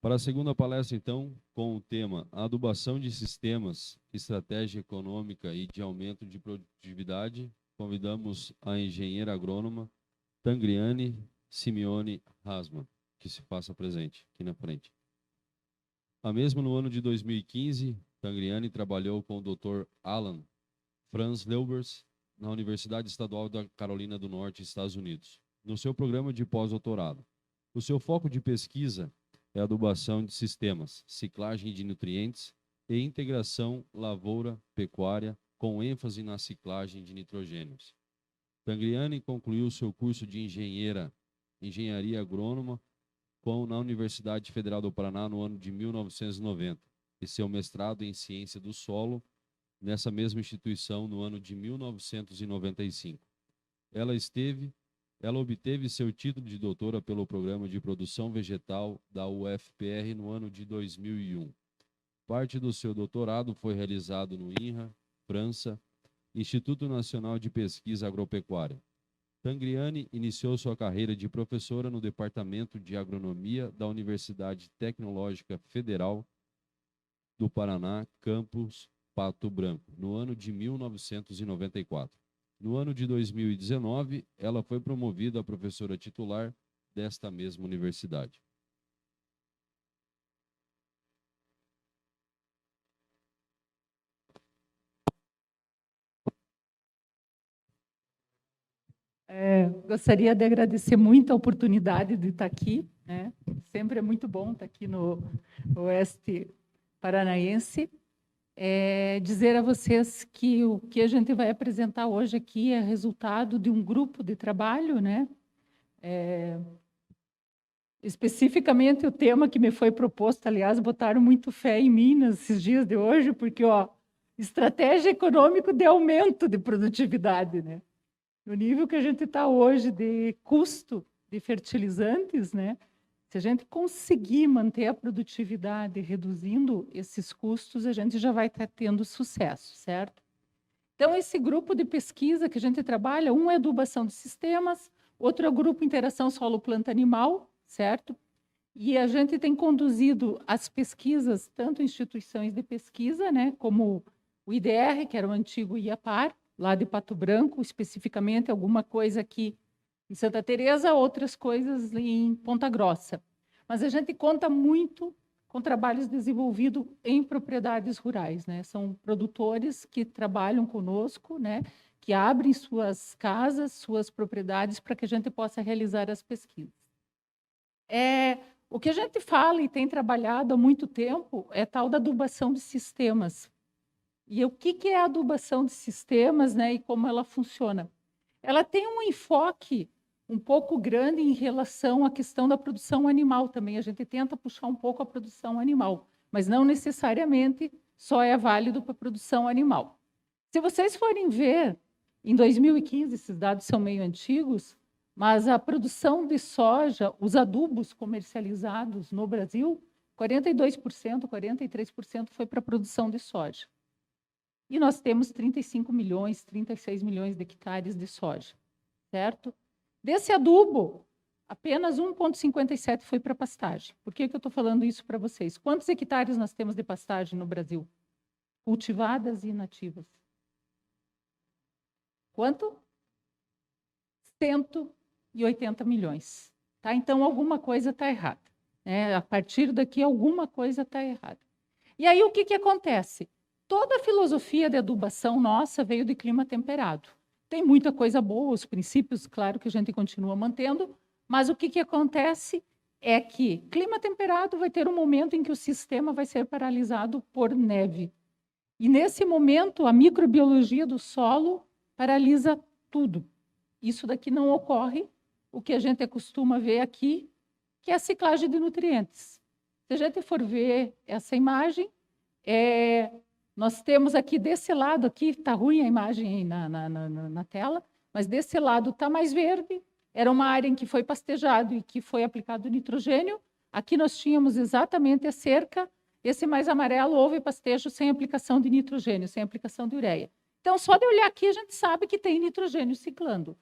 Para a segunda palestra, então, com o tema Adubação de Sistemas, Estratégia Econômica e de Aumento de Produtividade, convidamos a engenheira agrônoma Tangriane Simeone Hasman, que se faça presente aqui na frente. A mesma no ano de 2015, Tangriane trabalhou com o Dr. Alan Franz Leubers na Universidade Estadual da Carolina do Norte, Estados Unidos, no seu programa de pós-doutorado. O seu foco de pesquisa é adubação de sistemas, ciclagem de nutrientes e integração lavoura-pecuária, com ênfase na ciclagem de nitrogênios. Tangriane concluiu seu curso de engenharia agrônoma na Universidade Federal do Paraná no ano de 1990 e seu mestrado em ciência do solo nessa mesma instituição no ano de 1995. Ela obteve seu título de doutora pelo Programa de Produção Vegetal da UFPR no ano de 2001. Parte do seu doutorado foi realizado no INRA, França, Instituto Nacional de Pesquisa Agropecuária. Tangriane iniciou sua carreira de professora no Departamento de Agronomia da Universidade Tecnológica Federal do Paraná, campus Pato Branco, no ano de 1994. No ano de 2019, ela foi promovida a professora titular desta mesma universidade. Gostaria de agradecer muito a oportunidade de estar aqui, né? Sempre é muito bom estar aqui no Oeste Paranaense. Dizer a vocês que o que a gente vai apresentar hoje aqui é resultado de um grupo de trabalho, né? Especificamente o tema que me foi proposto, aliás, botaram muito fé em mim nesses dias de hoje, porque, estratégia econômica de aumento de produtividade, né? No nível que a gente está hoje de custo de fertilizantes, né? Se a gente conseguir manter a produtividade reduzindo esses custos, a gente já vai estar tendo sucesso, certo? Então, esse grupo de pesquisa que a gente trabalha, um é adubação de sistemas, outro é o grupo Interação Solo-Planta-Animal, certo? E a gente tem conduzido as pesquisas, tanto instituições de pesquisa, né, como o IDR, que era o antigo IAPAR, lá de Pato Branco, especificamente, alguma coisa aqui em Santa Teresa, outras coisas em Ponta Grossa. Mas a gente conta muito com trabalhos desenvolvidos em propriedades rurais, né? São produtores que trabalham conosco, né? Que abrem suas casas, suas propriedades, para que a gente possa realizar as pesquisas. O que a gente fala e tem trabalhado há muito tempo é tal da adubação de sistemas. E o que é a adubação de sistemas, né, e como ela funciona? Ela tem um enfoque um pouco grande em relação à questão da produção animal também. A gente tenta puxar um pouco a produção animal, mas não necessariamente só é válido para a produção animal. Se vocês forem ver, em 2015, esses dados são meio antigos, mas a produção de soja, os adubos comercializados no Brasil, 42%, 43% foi para a produção de soja. E nós temos 35 milhões, 36 milhões de hectares de soja, certo? Desse adubo, apenas 1,57 foi para pastagem. Por que eu estou falando isso para vocês? Quantos hectares nós temos de pastagem no Brasil? Cultivadas e inativas. Quanto? 180 milhões. Tá? Então, alguma coisa está errada. Né? A partir daqui, alguma coisa está errada. E aí, o que acontece? Toda a filosofia de adubação nossa veio de clima temperado. Tem muita coisa boa, os princípios, claro, que a gente continua mantendo, mas o que acontece é que clima temperado vai ter um momento em que o sistema vai ser paralisado por neve. E, nesse momento, a microbiologia do solo paralisa tudo. Isso daqui não ocorre, o que a gente costuma ver aqui, que é a ciclagem de nutrientes. Se a gente for ver essa imagem, nós temos aqui desse lado, aqui está ruim a imagem aí na tela, mas desse lado está mais verde, era uma área em que foi pastejado e que foi aplicado nitrogênio. Aqui nós tínhamos exatamente a cerca, esse mais amarelo, houve pastejo sem aplicação de nitrogênio, sem aplicação de ureia. Então, só de olhar aqui, a gente sabe que tem nitrogênio ciclando.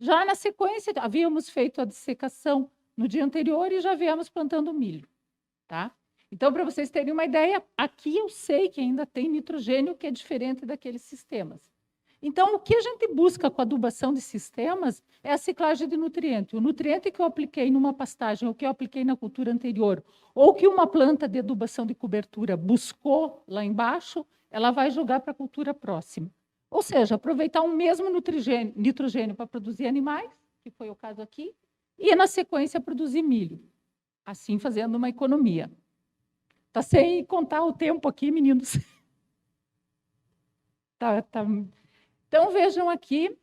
Já na sequência, havíamos feito a dessecação no dia anterior e já viemos plantando milho. tá? Então, para vocês terem uma ideia, aqui eu sei que ainda tem nitrogênio, que é diferente daqueles sistemas. Então, o que a gente busca com a adubação de sistemas é a ciclagem de nutriente. O nutriente que eu apliquei numa pastagem, ou que eu apliquei na cultura anterior, ou que uma planta de adubação de cobertura buscou lá embaixo, ela vai jogar para a cultura próxima. Ou seja, aproveitar o mesmo nitrogênio para produzir animais, que foi o caso aqui, e, na sequência, produzir milho. Assim, fazendo uma economia. Está sem contar o tempo aqui, meninos. Tá. Então, vejam aqui.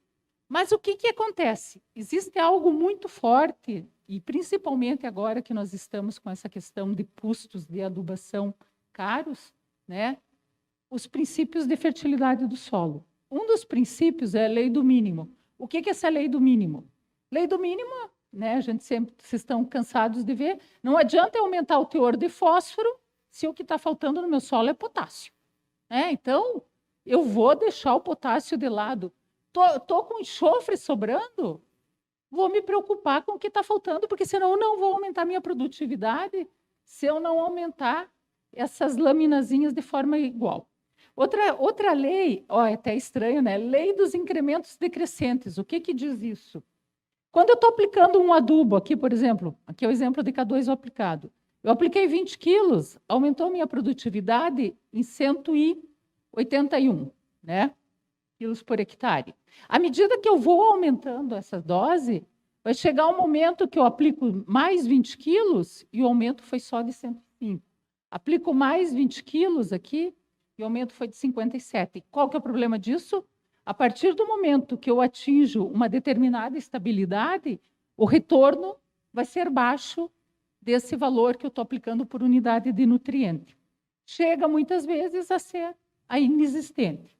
Mas o que acontece? Existe algo muito forte, e principalmente agora que nós estamos com essa questão de custos de adubação caros, né? Os princípios de fertilidade do solo. Um dos princípios é a lei do mínimo. O que é essa lei do mínimo? Lei do mínimo, né? A gente sempre, vocês estão cansados de ver, não adianta eu aumentar o teor de fósforo se o que está faltando no meu solo é potássio. Então, eu vou deixar o potássio de lado. Estou com enxofre sobrando, vou me preocupar com o que está faltando, porque senão eu não vou aumentar minha produtividade se eu não aumentar essas laminazinhas de forma igual. Outra lei, é até estranho, né? Lei dos incrementos decrescentes. O que diz isso? Quando eu estou aplicando um adubo aqui, por exemplo, aqui é o exemplo de K2 aplicado. Eu apliquei 20 quilos, aumentou minha produtividade em 181, né? Quilos por hectare. À medida que eu vou aumentando essa dose, vai chegar um momento que eu aplico mais 20 quilos e o aumento foi só de 105. Aplico mais 20 quilos aqui e o aumento foi de 57. Qual que é o problema disso? A partir do momento que eu atinjo uma determinada estabilidade, o retorno vai ser baixo desse valor que eu estou aplicando por unidade de nutriente. Chega, muitas vezes, a ser inexistente.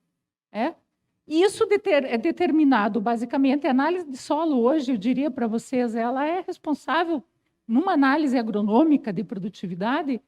Isso é determinado, basicamente, a análise de solo hoje, eu diria para vocês, ela é responsável, numa análise agronômica de produtividade,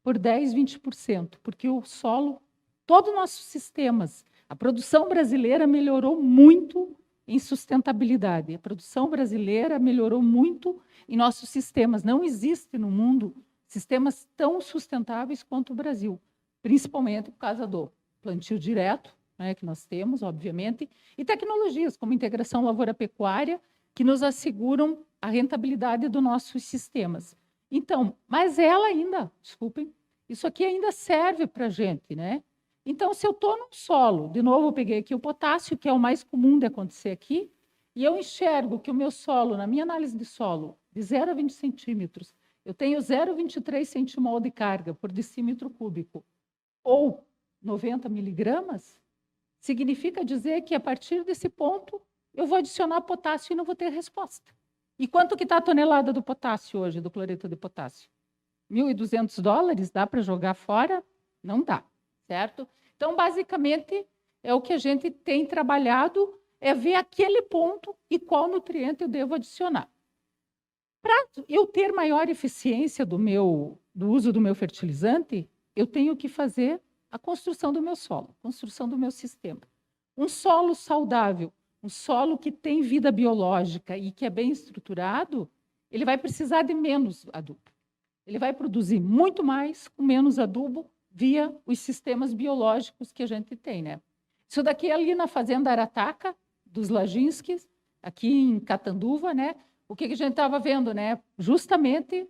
por 10%, 20%, porque o solo, todos os nossos sistemas, a produção brasileira melhorou muito em sustentabilidade. A produção brasileira melhorou muito em nossos sistemas. Não existe no mundo sistemas tão sustentáveis quanto o Brasil, principalmente por causa do plantio direto, né, que nós temos, obviamente, e tecnologias como integração lavoura-pecuária, que nos asseguram a rentabilidade dos nossos sistemas. Então, mas ela ainda, desculpem, isso aqui ainda serve para a gente, né? Então, se eu estou num solo, de novo eu peguei aqui o potássio, que é o mais comum de acontecer aqui, e eu enxergo que o meu solo, na minha análise de solo, de 0 a 20 centímetros, eu tenho 0,23 centimol de carga por decímetro cúbico, ou 90 miligramas, significa dizer que, a partir desse ponto, eu vou adicionar potássio e não vou ter resposta. E quanto que está a tonelada do potássio hoje, do cloreto de potássio? $1.200, dá para jogar fora? Não dá, certo? Então, basicamente, é o que a gente tem trabalhado, é ver aquele ponto e qual nutriente eu devo adicionar. Para eu ter maior eficiência do uso do meu fertilizante, eu tenho que fazer a construção do meu solo, a construção do meu sistema. Um solo saudável, um solo que tem vida biológica e que é bem estruturado, ele vai precisar de menos adubo. Ele vai produzir muito mais com menos adubo via os sistemas biológicos que a gente tem, né? Isso daqui é ali na fazenda Arataca, dos Lajinskis, aqui em Catanduva, né? O que a gente estava vendo, né? Justamente,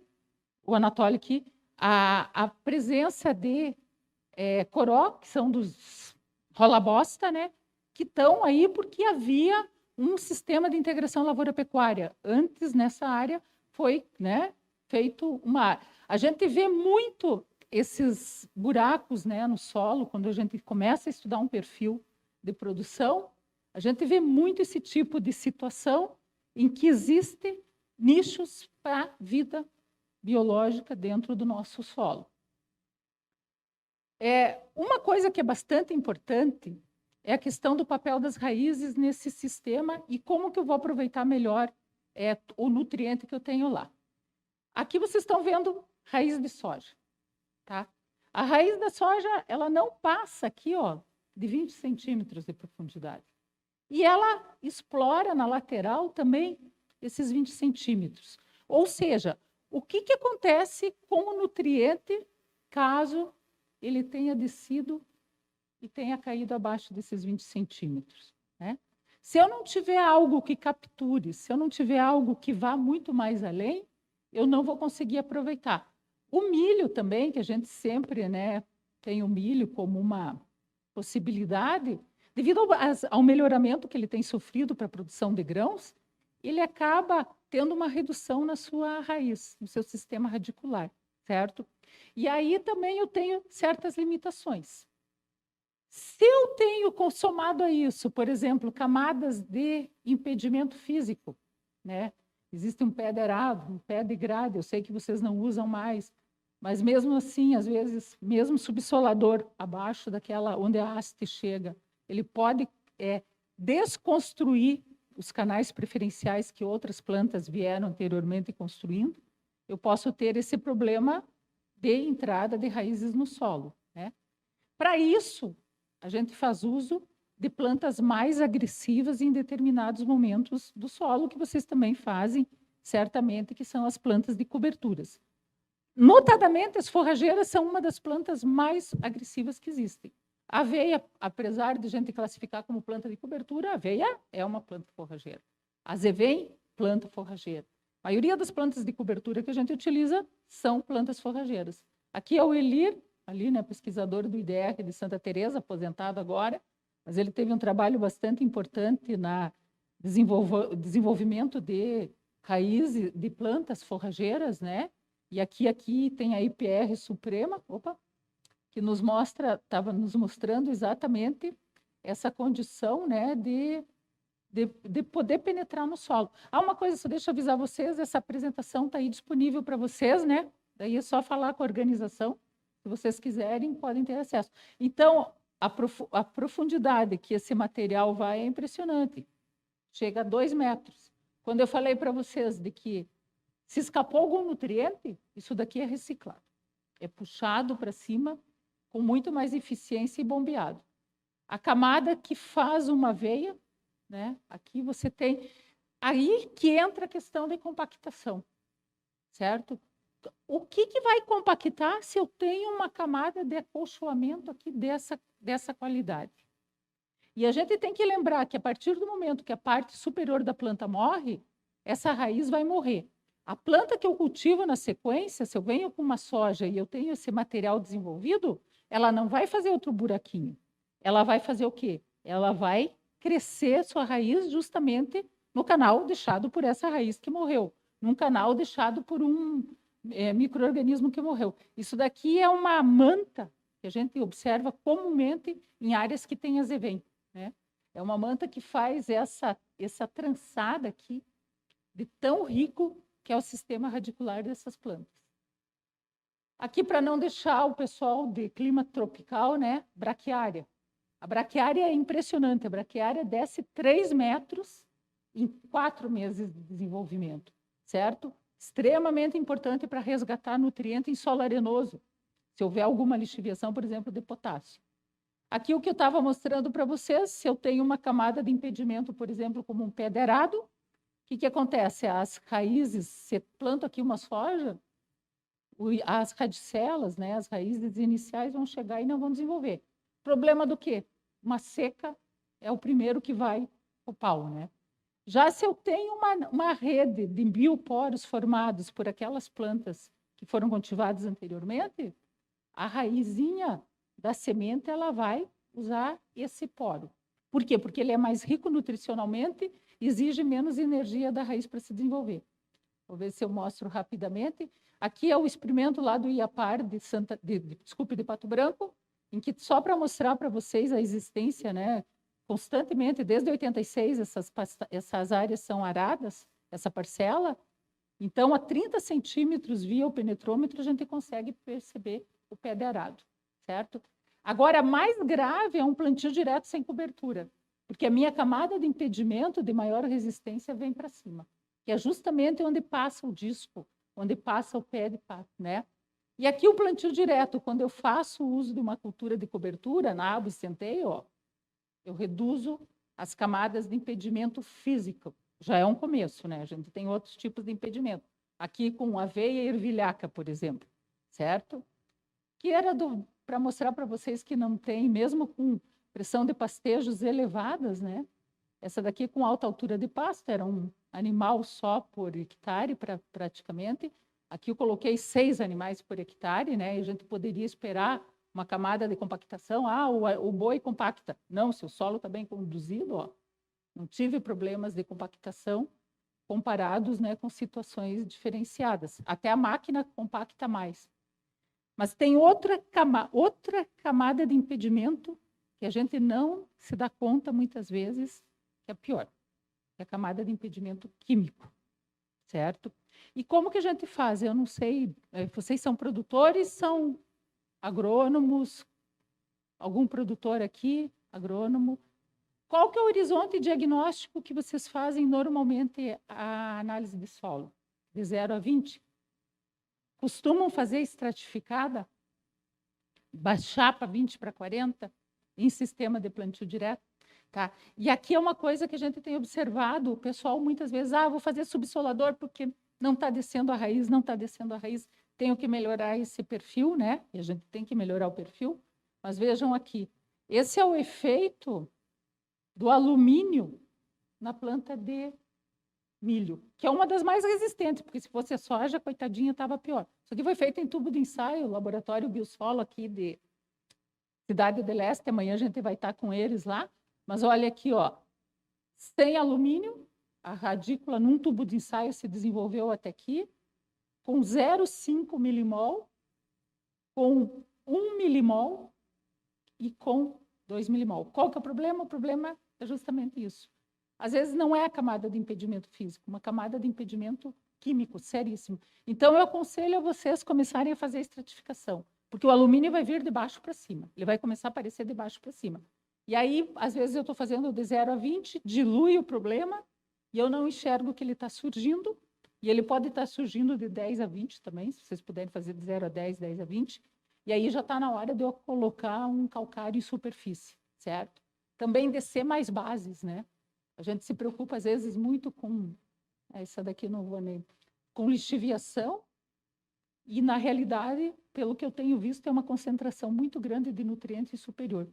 o Anatoly aqui, a presença de coró, que são dos rola-bosta, né? Que estão aí porque havia um sistema de integração lavoura-pecuária. Antes, nessa área, foi, né, feito uma... A gente vê muito esses buracos, né, no solo, quando a gente começa a estudar um perfil de produção, a gente vê muito esse tipo de situação em que existem nichos para vida biológica dentro do nosso solo. Uma coisa que é bastante importante é a questão do papel das raízes nesse sistema e como que eu vou aproveitar melhor o nutriente que eu tenho lá. Aqui vocês estão vendo raiz de soja. Tá? A raiz da soja, ela não passa aqui, de 20 centímetros de profundidade. E ela explora na lateral também esses 20 centímetros. Ou seja, O que acontece com o nutriente caso ele tenha descido e tenha caído abaixo desses 20 centímetros, né? Se eu não tiver algo que capture, se eu não tiver algo que vá muito mais além, eu não vou conseguir aproveitar. O milho também, que a gente sempre, né, tem o milho como uma possibilidade, devido ao melhoramento que ele tem sofrido para a produção de grãos, ele acaba tendo uma redução na sua raiz, no seu sistema radicular, certo? E aí também eu tenho certas limitações. Se eu tenho somado a isso, por exemplo, camadas de impedimento físico, né? Existe um pé de arado, um pé de grade, eu sei que vocês não usam mais, mas mesmo assim, às vezes, mesmo subsolador abaixo daquela onde a haste chega, ele pode desconstruir os canais preferenciais que outras plantas vieram anteriormente construindo. Eu posso ter esse problema de entrada de raízes no solo, né? Para isso, a gente faz uso de plantas mais agressivas em determinados momentos do solo, que vocês também fazem, certamente, que são as plantas de coberturas. Notadamente, as forrageiras são uma das plantas mais agressivas que existem. A aveia, apesar de a gente classificar como planta de cobertura, a aveia é uma planta forrageira. A azevém, planta forrageira. A maioria das plantas de cobertura que a gente utiliza são plantas forrageiras. Aqui é o Elir, ali, né, pesquisador do IDR de Santa Teresa, aposentado agora, mas ele teve um trabalho bastante importante na desenvolvimento de raízes de plantas forrageiras, né? E aqui tem a IPR Suprema, que nos mostra, estava nos mostrando exatamente essa condição, né, de poder penetrar no solo. Uma coisa, só deixa eu avisar vocês, essa apresentação está aí disponível para vocês, né? Daí é só falar com a organização. Se vocês quiserem, podem ter acesso. Então, a profundidade que esse material vai é impressionante. Chega a 2 metros. Quando eu falei para vocês de que se escapou algum nutriente, isso daqui é reciclado. É puxado para cima com muito mais eficiência e bombeado. A camada que faz uma veia, né? Aqui você tem... Aí que entra a questão de compactação, certo? O que vai compactar se eu tenho uma camada de acolchoamento aqui dessa qualidade? E a gente tem que lembrar que, a partir do momento que a parte superior da planta morre, essa raiz vai morrer. A planta que eu cultivo na sequência, se eu venho com uma soja e eu tenho esse material desenvolvido, ela não vai fazer outro buraquinho. Ela vai fazer o quê? Ela vai crescer sua raiz justamente no canal deixado por essa raiz que morreu, num canal deixado por um micro-organismo que morreu. Isso daqui é uma manta que a gente observa comumente em áreas que tem azevém, né? É uma manta que faz essa trançada aqui de tão rico que é o sistema radicular dessas plantas. Aqui, para não deixar o pessoal de clima tropical, né? Braquiária. A braquiária é impressionante. A braquiária desce 3 metros em 4 meses de desenvolvimento, certo? Extremamente importante para resgatar nutriente em solo arenoso, se houver alguma lixiviação, por exemplo, de potássio. Aqui o que eu estava mostrando para vocês, se eu tenho uma camada de impedimento, por exemplo, como um pé de arado, o que acontece? As raízes, você planta aqui uma soja, as radicelas, né, as raízes iniciais vão chegar e não vão desenvolver. Problema do quê? Uma seca é o primeiro que vai o pau, né? Já se eu tenho uma rede de bioporos formados por aquelas plantas que foram cultivadas anteriormente, a raizinha da semente ela vai usar esse poro. Por quê? Porque ele é mais rico nutricionalmente, exige menos energia da raiz para se desenvolver. Vou ver se eu mostro rapidamente. Aqui é o experimento lá do IAPAR de Pato Branco, em que só para mostrar para vocês a existência, né, constantemente, desde 86, essas áreas são aradas, essa parcela. Então, a 30 centímetros via o penetrômetro, a gente consegue perceber o pé de arado, certo? Agora, mais grave é um plantio direto sem cobertura, porque a minha camada de impedimento de maior resistência vem para cima, que é justamente onde passa o disco, onde passa o pé de pato, né? E aqui o plantio direto, quando eu faço o uso de uma cultura de cobertura, na aba e centeio, ó, eu reduzo as camadas de impedimento físico. Já é um começo, né? A gente tem outros tipos de impedimento. aqui com aveia e ervilhaca, por exemplo, certo? Que era para mostrar para vocês que não tem, mesmo com pressão de pastejos elevadas, né? Essa daqui com alta altura de pasto, era um animal só por hectare, praticamente. Aqui eu coloquei 6 animais por hectare, né? E a gente poderia esperar uma camada de compactação. Ah, o boi compacta. Não, se o solo está bem conduzido, ó, não tive problemas de compactação comparados, né, com situações diferenciadas. Até a máquina compacta mais. Mas tem outra camada de impedimento que a gente não se dá conta muitas vezes, que é pior, que é a camada de impedimento químico, certo? E como que a gente faz? Eu não sei, vocês são produtores, são agrônomos, algum produtor aqui, agrônomo? Qual que é o horizonte diagnóstico que vocês fazem normalmente a análise de solo? De 0 a 20? Costumam fazer estratificada? Baixar para 20 para 40? Em sistema de plantio direto? Tá? E aqui é uma coisa que a gente tem observado, o pessoal muitas vezes, vou fazer subsolador porque não está descendo a raiz, não está descendo a raiz, tenho que melhorar esse perfil, né? E a gente tem que melhorar o perfil. Mas vejam aqui, esse é o efeito do alumínio na planta de milho, que é uma das mais resistentes, porque se fosse a soja, coitadinha, estava pior. Isso aqui foi feito em tubo de ensaio, laboratório Biosolo aqui de Cidade de Leste, amanhã a gente vai estar com eles lá, mas olha aqui, ó, sem alumínio, a radícula num tubo de ensaio se desenvolveu até aqui, com 0,5 milimol, com 1 milimol e com 2 milimol. Qual que é o problema? O problema é justamente isso. Às vezes não é a camada de impedimento físico, uma camada de impedimento químico, seríssimo. Então, eu aconselho a vocês começarem a fazer a estratificação, porque o alumínio vai vir de baixo para cima, ele vai começar a aparecer de baixo para cima. E aí, às vezes, eu estou fazendo de 0 a 20, dilui o problema, e eu não enxergo que ele está surgindo, e ele pode estar surgindo de 10 a 20 também, se vocês puderem fazer de 0 a 10, 10 a 20, e aí já está na hora de eu colocar um calcário em superfície, certo? Também descer mais bases, né? A gente se preocupa, às vezes, muito com... essa daqui não vou nem... com lixiviação, e, na realidade, pelo que eu tenho visto, é uma concentração muito grande de nutrientes superior.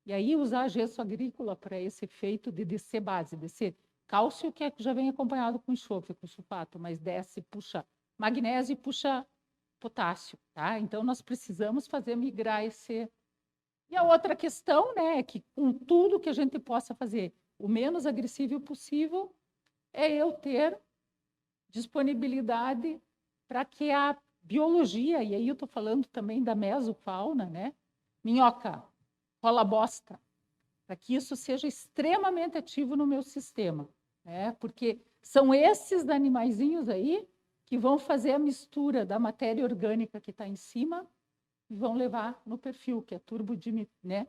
E aí, usar gesso agrícola para esse efeito de descer base, descer cálcio, que já vem acompanhado com enxofre, com sulfato, mas desce, puxa magnésio e puxa potássio, tá? Então, nós precisamos fazer migrar esse... E a outra questão, né, é que com tudo que a gente possa fazer o menos agressivo possível, é eu ter disponibilidade para que a biologia, e aí eu estou falando também da mesofauna, né, minhoca, rola bosta, para que isso seja extremamente ativo no meu sistema, né, porque são esses animaizinhos aí que vão fazer a mistura da matéria orgânica que está em cima e vão levar no perfil, que é né?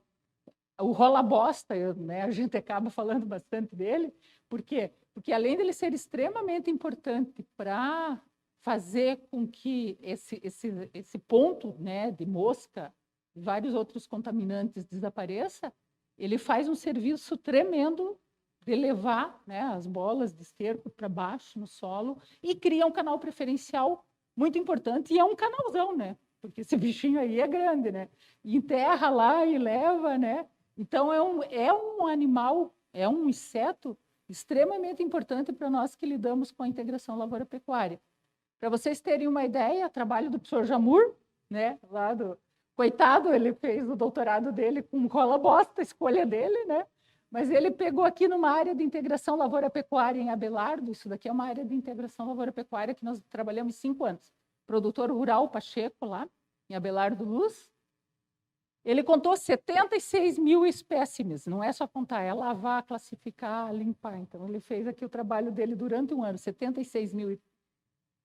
O rola-bosta, né? A gente acaba falando bastante dele. Por quê? Porque, além dele ser extremamente importante para fazer com que esse ponto, né, de mosca e vários outros contaminantes desapareça, ele faz um serviço tremendo de levar, né, as bolas de esterco para baixo no solo e cria um canal preferencial muito importante, e é um canalzão, né? Porque esse bichinho aí é grande, né? E enterra lá e leva, né? Então, é um animal, é um inseto extremamente importante para nós que lidamos com a integração lavoura-pecuária. Para vocês terem uma ideia, trabalho do professor Jamur, né? Lá do... Coitado, ele fez o doutorado dele com rola bosta, escolha dele, né? Mas ele pegou aqui numa área de integração lavoura-pecuária em Abelardo, isso daqui é uma área de integração lavoura-pecuária que nós trabalhamos 5 anos. Produtor rural Pacheco, lá em Abelardo Luz. Ele contou 76 mil espécimes, não é só contar, é lavar, classificar, limpar. Então, ele fez aqui o trabalho dele durante um ano, 76 mil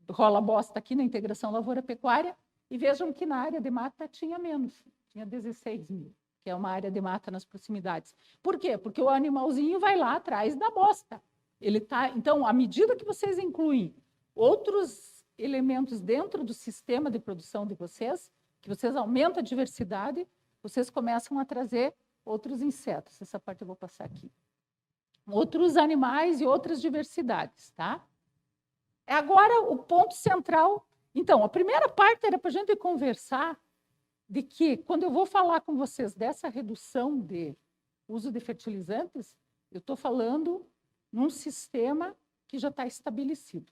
rola bosta aqui na integração lavoura-pecuária, e vejam que na área de mata tinha menos, tinha 16 mil. Que é uma área de mata nas proximidades. Por quê? Porque o animalzinho vai lá atrás da bosta. Ele tá, então, à medida que vocês incluem outros elementos dentro do sistema de produção de vocês, que vocês aumentam a diversidade, vocês começam a trazer outros insetos. Essa parte eu vou passar aqui. Outros animais e outras diversidades, tá? Agora, o ponto central. Então, a primeira parte era para a gente conversar de que, quando eu vou falar com vocês dessa redução de uso de fertilizantes, eu estou falando num sistema que já está estabelecido,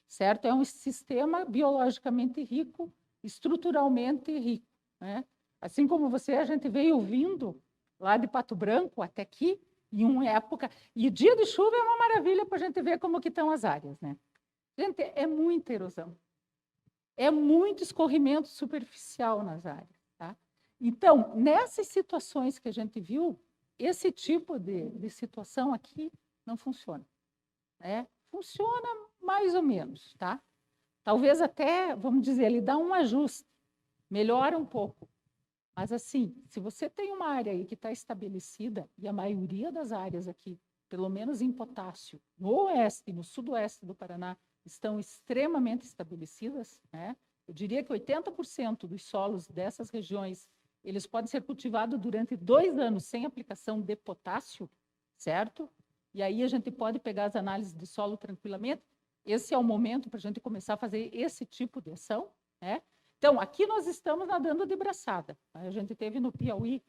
certo? É um sistema biologicamente rico, estruturalmente rico, né? Assim como a gente veio vindo lá de Pato Branco até aqui, em uma época... E dia de chuva é uma maravilha para a gente ver como que estão as áreas, né? Gente, é muita erosão. É muito escorrimento superficial nas áreas, tá? Então, nessas situações que a gente viu, esse tipo de situação aqui não funciona, né? Funciona mais ou menos, tá? Talvez até, vamos dizer, ele dá um ajuste, melhora um pouco. Mas, assim, se você tem uma área aí que está estabelecida, e a maioria das áreas aqui, pelo menos em potássio, no oeste e no sudoeste do Paraná, estão extremamente estabelecidas, né? Eu diria que 80% dos solos dessas regiões, eles podem ser cultivados durante 2 anos sem aplicação de potássio, certo? E aí a gente pode pegar as análises de solo tranquilamente. Esse é o momento para a gente começar a fazer esse tipo de ação, né? Então, aqui nós estamos nadando de braçada. A gente teve no Piauí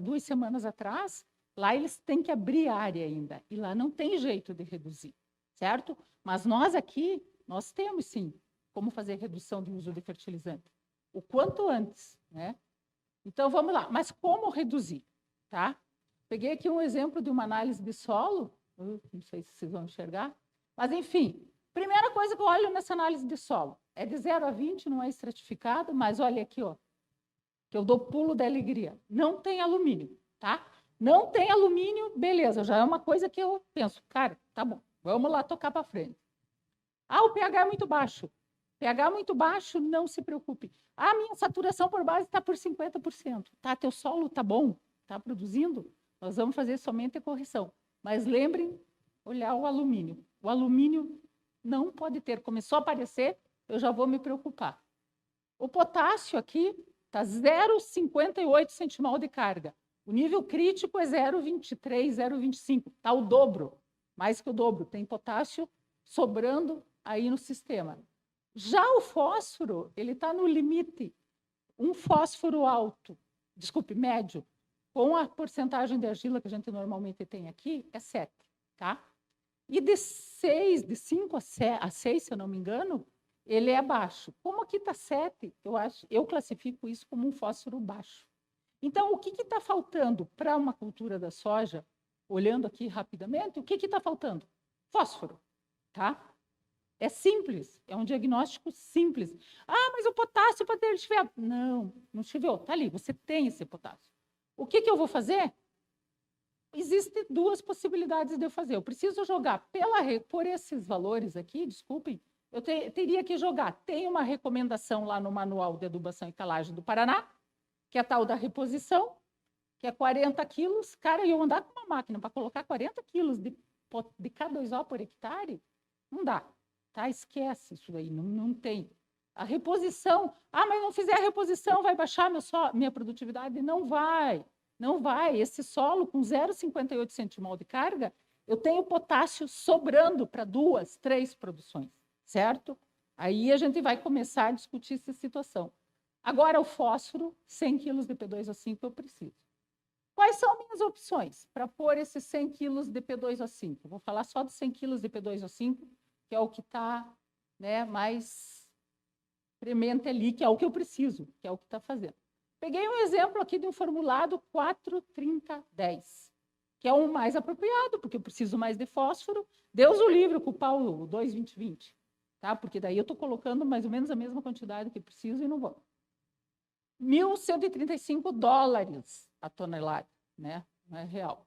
2 semanas atrás, lá eles têm que abrir área ainda, e lá não tem jeito de reduzir, certo? Mas nós aqui, nós temos sim como fazer redução de uso de fertilizante, o quanto antes, né? Então, vamos lá. Mas como reduzir, tá? Peguei aqui um exemplo de uma análise de solo, não sei se vocês vão enxergar, mas, enfim, primeira coisa que eu olho nessa análise de solo é de 0 a 20, não é estratificado, mas olha aqui, ó, que eu dou pulo da alegria. Não tem alumínio, tá? Não tem alumínio, beleza, já é uma coisa que eu penso, cara, tá bom, vamos lá tocar para frente. Ah, o pH é muito baixo. pH muito baixo, não se preocupe. Ah, minha saturação por base está por 50%. Tá, teu solo está bom, está produzindo, nós vamos fazer somente a correção. Mas lembrem, olhar o alumínio. O alumínio não pode ter, começou a aparecer, eu já vou me preocupar. O potássio aqui está 0,58 centimol de carga. O nível crítico é 0,23, 0,25. Está o dobro, mais que o dobro. Tem potássio sobrando aí no sistema. Já o fósforo, ele está no limite. Um fósforo alto, desculpe, médio, com a porcentagem de argila que a gente normalmente tem aqui, é 7, tá? E de 5 a 6, se eu não me engano, ele é baixo. Como aqui está 7, eu classifico isso como um fósforo baixo. Então, o que está faltando para uma cultura da soja? Olhando aqui rapidamente, o que está faltando? Fósforo, tá? É simples, é um diagnóstico simples. Ah, mas o potássio pode ter chiveado. Não, não chiveou, está ali, você tem esse potássio. O que eu vou fazer? Existem 2 possibilidades de eu fazer. Eu preciso jogar por esses valores aqui, desculpem, eu teria que jogar. Tem uma recomendação lá no Manual de Adubação e Calagem do Paraná, que é a tal da reposição, que é 40 quilos. Cara, eu andar com uma máquina para colocar 40 quilos de K2O por hectare, não dá. Tá? Esquece isso aí, não tem. A reposição, mas não fizer a reposição, vai baixar minha produtividade? Não vai, não vai. Esse solo com 0,58 centimol de carga, eu tenho potássio sobrando para 2, 3 produções, certo? Aí a gente vai começar a discutir essa situação. Agora, o fósforo, 100 quilos de P2O5 eu preciso. Quais são minhas opções para pôr esses 100 quilos de P2O5? Eu vou falar só dos 100 quilos de P2O5, que é o que está, né, mais premente ali, que é o que eu preciso, que é o que está fazendo. Peguei um exemplo aqui de um formulado 4-30-10, que é o mais apropriado, porque eu preciso mais de fósforo. Deus o livre ocupar o 2,20-20, tá? Porque daí eu estou colocando mais ou menos a mesma quantidade que preciso e não vou. $1.135 a tonelada, né? Não é real.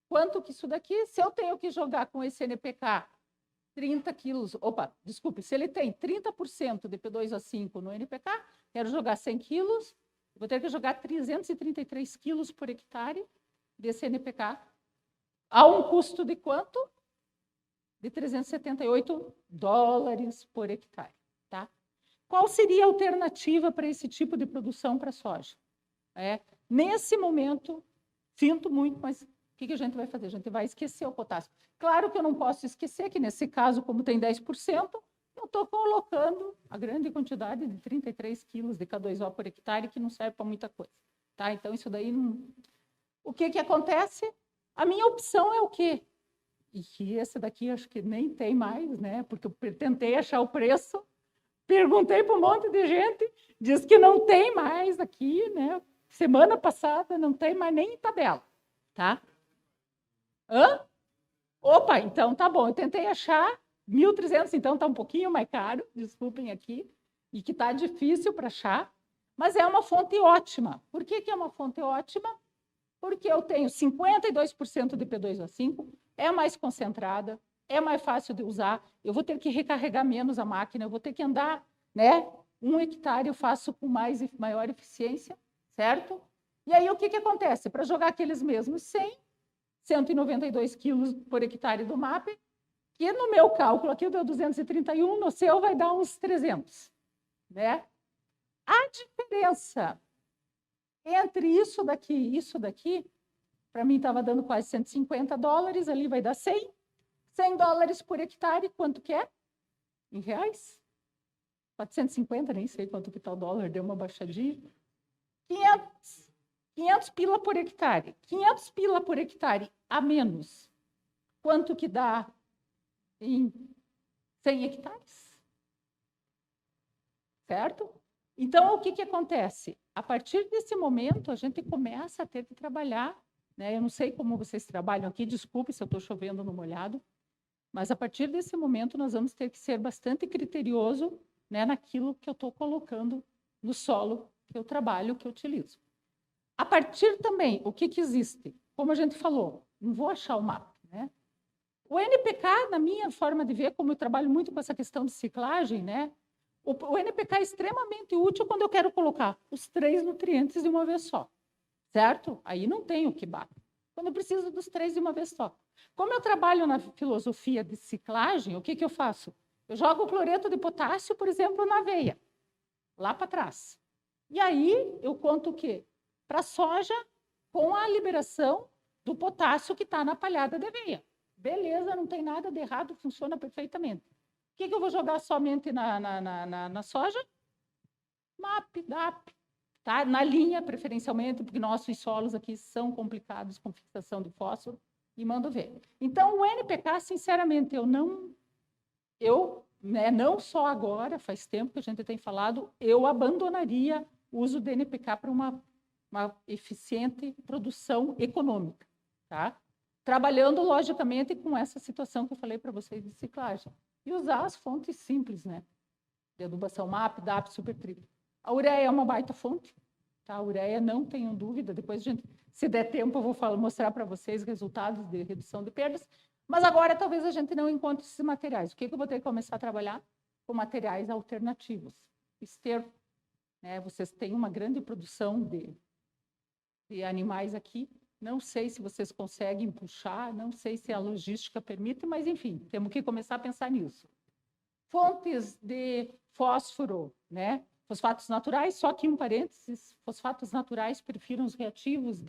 Quanto que isso daqui? Se eu tenho que jogar com esse NPK 30 quilos, se ele tem 30% de P2O5 no NPK, quero jogar 100 quilos, vou ter que jogar 333 quilos por hectare desse NPK, a um custo de quanto? De $378 por hectare, tá? Qual seria a alternativa para esse tipo de produção para soja? Nesse momento, sinto muito, mas que a gente vai fazer? A gente vai esquecer o potássio. Claro que eu não posso esquecer que, nesse caso, como tem 10%, eu estou colocando a grande quantidade de 33 quilos de K2O por hectare, que não serve para muita coisa. Tá? Então, isso daí não... O que acontece? A minha opção é o quê? E que esse daqui acho que nem tem mais, né? Porque eu tentei achar o preço, perguntei para um monte de gente, diz que não tem mais aqui, né? Semana passada não tem mais nem em tabela, tá? Hã? Opa, então tá bom. Eu tentei achar 1.300, então tá um pouquinho mais caro, desculpem aqui, e que tá difícil para achar, mas é uma fonte ótima. Por que é uma fonte ótima? Porque eu tenho 52% de P2O5, é mais concentrada, é mais fácil de usar, eu vou ter que recarregar menos a máquina, eu vou ter que andar, né? 1 hectare eu faço com maior eficiência, certo? E aí o que acontece? Para jogar aqueles mesmos 192 quilos por hectare do MAP, que no meu cálculo aqui deu 231, no seu vai dar uns 300, né? A diferença entre isso daqui, para mim estava dando quase $150, ali vai dar 100. $100 por hectare, quanto que é? Em reais? 450, nem sei quanto que está o dólar, deu uma baixadinha. 500 pila por hectare. 500 pila por hectare a menos. Quanto que dá em 100 hectares? Certo? Então, o que acontece? A partir desse momento, a gente começa a ter que trabalhar, né? Eu não sei como vocês trabalham aqui, desculpe se eu estou chovendo no molhado, mas a partir desse momento nós vamos ter que ser bastante criterioso, né, naquilo que eu estou colocando no solo que eu trabalho, que eu utilizo. A partir também, o que existe? Como a gente falou, não vou achar o mapa, né? O NPK, na minha forma de ver, como eu trabalho muito com essa questão de ciclagem, né? O NPK é extremamente útil quando eu quero colocar os 3 nutrientes de uma vez só, certo? Aí não tem o que bater. Quando eu preciso dos 3 de uma vez só. Como eu trabalho na filosofia de ciclagem, o que eu faço? Eu jogo o cloreto de potássio, por exemplo, na aveia, lá para trás. E aí eu conto o quê? Para a soja, com a liberação do potássio que está na palhada de aveia. Beleza, não tem nada de errado, funciona perfeitamente. O que eu vou jogar somente na soja? MAP, DAP, tá? Na linha, preferencialmente, porque nossos solos aqui são complicados com fixação de fósforo, e mando ver. Então, o NPK, sinceramente, não só agora, faz tempo que a gente tem falado, eu abandonaria o uso do NPK para uma eficiente produção econômica, tá? Trabalhando, logicamente, com essa situação que eu falei para vocês de ciclagem. E usar as fontes simples, né? De adubação MAP, DAP, supertriplo. A ureia é uma baita fonte, tá? A ureia, não tenham dúvida. Depois, se der tempo, eu vou mostrar para vocês resultados de redução de perdas. Mas agora, talvez a gente não encontre esses materiais. O que eu vou ter que começar a trabalhar? Com materiais alternativos. Esterco, né? Vocês têm uma grande produção de animais aqui. Não sei se vocês conseguem puxar, não sei se a logística permite, mas, enfim, temos que começar a pensar nisso. Fontes de fósforo, né? Fosfatos naturais, só que um parênteses, fosfatos naturais prefiram os reativos